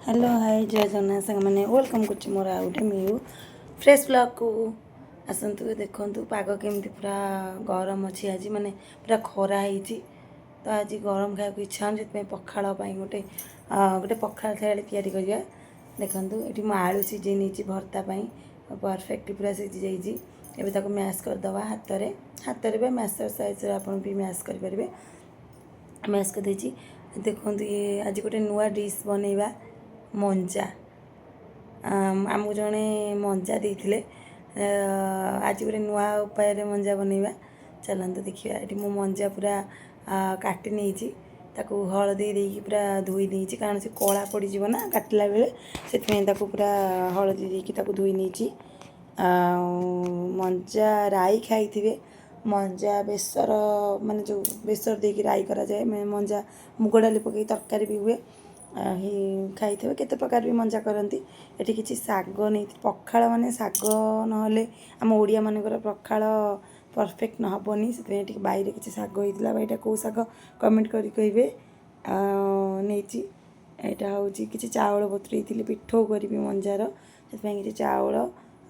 Hello hi जय जगन्नाथ सांग मैंने वेलकम कर मोर आउ गोटे न्यू फ्रेश ब्लॉग को आसतु देखु पाग केमती पूरा गरम अच्छी आज माने पूरा खरा होती तो आज गरम खाया इच्छा हो पखाड़ गोटे गोटे पखाड़ थाली तैयारी करिया देखु ये आलू सीझे नहीं भर्ता परफेक्ट पूरा सीझी जाइए एवं ताको मैश करदे हाथ में मैशर साइज आप मैश करेंगे मैश कर देखो ये आज गोटे नुआ डिश बनैबा मंजा आमको जड़े मंजा देते आज गोटे नुआ उपाय मंजा बनैबा चलते देखिए ये मो मंजा पूरा काटी नहीं ताकू हलदी देकी पूरा धोई नहीं कारण से कला पड़ज ना काटला बेले से पूरा हलदी देकी धोई नहीं मंजा राई खाई मंजा बेसर माने जो बेसर देकी राई करा जाए मंजा मुग डाली पकई तरकारी भी हुए खाई केते प्रकार भी मंजा करती ये किसी शाग नहीं पखाड़ माने शाग ना आम ओडिया मानकर पखाड़ परफेक्ट न हेनी से बैरे किसी शाग होता भाईटा कौ शाग कमेंट कर कहे नहीं यहाँ हूँ कि चाउल बतुरी पिठो करी मंजार से किसी चाउल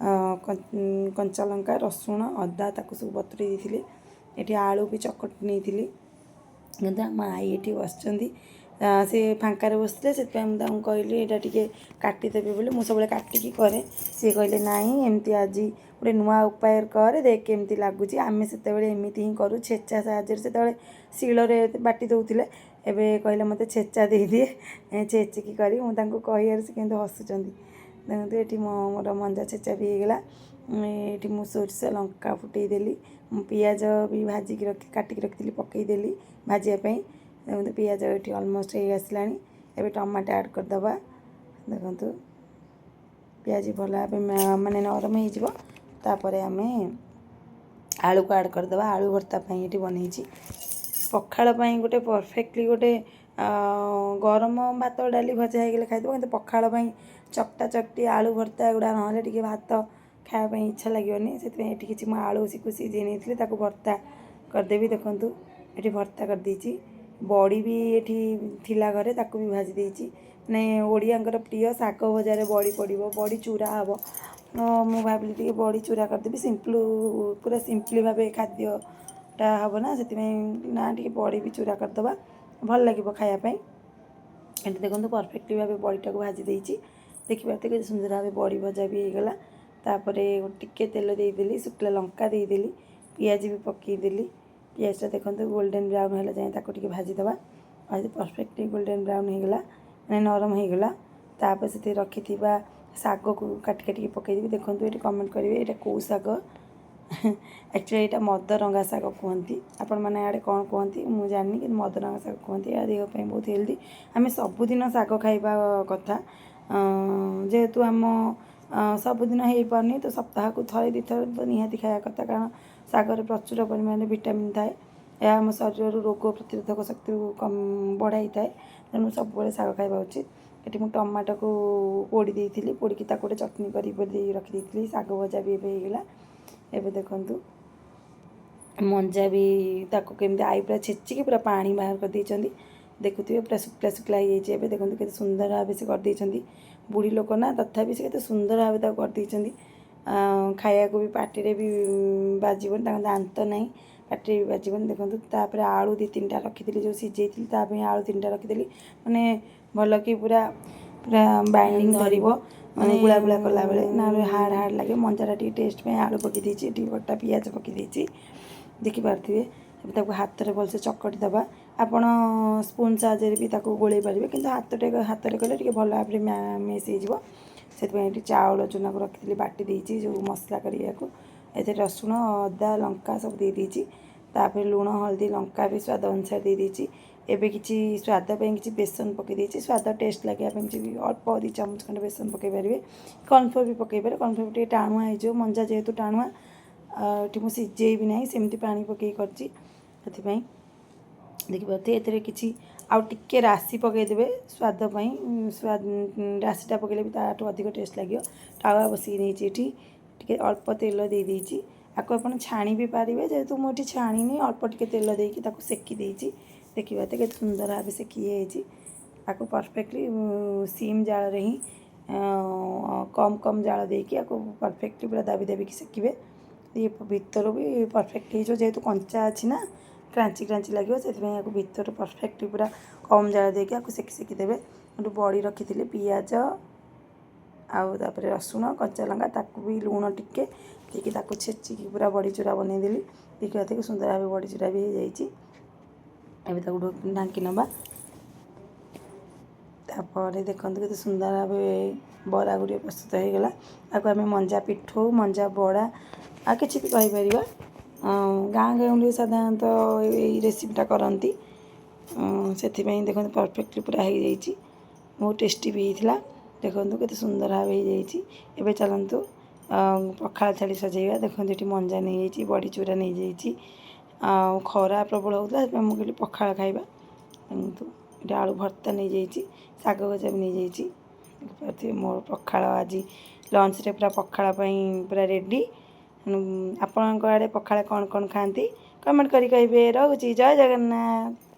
कंचा लंका रसुण अदा ताक सब बतुरी ये आलू भी चकट नहीं कि आम आई ये बस से फांकार बसते से कहली यहाँ टे काटिदेवी बोले मुझे सब काटिकी कै सी कहले नाई एमती आज गोटे नुआ उपाय कर देख केमती लगुच आम से एमती ही करूँ छेचा साहाଯ୍य से शिଳରେ बाटी दौले एवं कहले मत छेचा दे दिए छेचिकी करी मुझे कह से केमती हसुँच देखो ये मोर मंजा छेचा भी होगला ये मुझ सोरिष लंका फुटेदेली पियाज भी भाजिकी काटिकी रखी पकईदेली भाजापी देखो पियाज ये अलमोस्ट हो आसला एवं टमाटो ऐड करदे देखु पियाज भल भाव माने नरम होपर आम आलू को ऐड करदे आलू भर्ता ये बनई पखाड़ गोटे परफेक्टली गोटे गरम भात डाली भजा हो खाइदेव कि पखाड़ चकटा चकटी आलू भर्ता गुड़ा ना भात खायापी इच्छा लगे से किसी आलू सीझे नहीं भर्ता करदेवी देखूँ ये भर्ता करदे बड़ी भी ये घरे ताकू भी भाजी देती मैंने ओडियांकर प्रिय शाग भजार बड़ी पड़ो बड़ी चूरा हम मु भाविली टे बड़ी चूरा करदेवी सिंपल पूरा सिंपली भाव खाद्यटा हम ना से ना टे बड़ी भी चूरा करदे भल लगे खायापी ये देखो परफेक्टली भाव बड़ीटा को भाजी देती देखिए कि सुंदर भाव बड़ी भजा भी होगला तापर टिके तेल देदेली शुक्ला लंका देदेली पियाज भी पकईदेली पियाजटा देखो गोल्डन ब्राउन है जाए ताको भाजीदे आज परफेक्टली गोल्डन ब्राउन होगला मैंने नरम होगला तापर से रखी शाग को काटी काटिकी पकईदेवी देखो ये कमेंट करेंगे ये कौ शाग एक्चुअली यहाँ मदरंगा शाग कहती आपण मैंने आड़े कौन कहती मुझे जानी कि मदरंगा शाग कहती या देहपाई बहुत हेल्दी आम सबुदिन शाग खाइबा कथा जेहेतु आम सबुदिन हो पारनी तो सप्ताह को थे दी थर तो निहाती खाया कथा कारण शागर प्रचुर परिमाण विटामिन थाए यह आम शरीर रोग प्रतिरोधक शक्ति कम बढ़ाई थाए तेणु सब शाग खाइबा उचित ये मुझे टमाटो को पोड़ी देती पोड़ी गोटे चटनी कर रखी शाग भजा भी होगला एवं देखु मंजा भी ताको केमती आई पूरा छेचिकी पूरा पानी बाहर कर देइछंदी देखुए पूरा शुक्ला शुक्ला हो जाए देखो के सुंदर भाव से कर बुढ़ी लोक ना तथापि से सुंदर भाव कर खाया को भी पार्टी भी बाजन दांत ना पार्टी भी बाजन देखो तापर आलू 2-3टा रखी जो सीझे आलू 3टा रखीदी मैंने भल कि पूरा पूरा बाइंडिंग धर मैंने गुला गुला कला बेले ना हार्ड हार्ड लगे मंजाटा टी टेस्ट में आलू पकई कटा पियाज पकई देखिपे हाथ में भलसे चकटी दबा आपण स्पून साहाଯ୍य भी गोल पारे कि हाथ में कले भल भाव में मेस हो चाउल चूना को रखी बाटी देती जो मसला करने को ये रसुण अदा लंका सब दे देती लुण हल्दी लंका भी स्वाद अनुसार दे देती एबे किसी स्वाद कि बेसन पकई देती स्वाद टेस्ट लगे अल्प 2 चामच खंड बेसन पकई पारे कॉर्नफ्लोर भी पकई पारे कॉर्नफ्लोर टे टाणुआ हो मंजा जेहेतु टाणुआ ये मुझे सीझे भी ना सेमती पानी पकई करती देखिए ये किसी आउ टिके राशि पकईदेवे स्वाद स्वाद राशिटा पकईले भी ताठू अधिक टेस्ट लगे टावा बसिक नहीं टी अल्प तेल दे देती आपको आप छाणी भी पारे जेहेतु मुझे छाणी अल्प टिके तेल देकी सेकी देती देखिए तो सुंदर भाव सेकी आपको परफेक्टली सीम जाल ही कम कम जाल देकी आपको परफेक्टली पूरा दाबी दाबिकी सेकिबे ये भीतर भी परफेक्ट हो जेहेतु कंचा अच्छी ना क्रांची क्रांची लगे से भीतर परफेक्ट पूरा कम जाल देकी आपको सेकी सेकी देवे बड़ी रखी थी पियाज आउे रसुण कच्चा लंका ताकू भी लुण टिके देकी छेचिकी पूरा बड़ी चूरा बनईदेली देखिए देखिए सुंदर भाव बड़ी चूरा भी हो जाए ढांकी नवा तापर देखते के सुंदर भाव बरा गुड़े प्रस्तुत हो गला आपको आम मंजा पिठू मंजा बड़ा आ कि भी कहीपर गाँ गहली साधारणतः यही रेसीपीटा करती से देखते परफेक्टली पूरा हो जाइए बहुत टेस्टी भी होता देखो केते सुंदर भाव हो चलतु पखाड़ थाली सजेगा देखो ये मंजा नहीं जाइए बड़ी चूरा नहीं जाइए खरा प्रबल होता मुझे पखाड़ खाइबा ये आलू भर्ता नहीं जाइए शाग भजा भी नहीं जाइए मोर पखाड़ आज लंच रे पूरा पखाड़ पूरा रेडी आपण आड़े पखाड़ कौन कौन खाती कमेंट करी कहे रोची जय जगन्नाथ।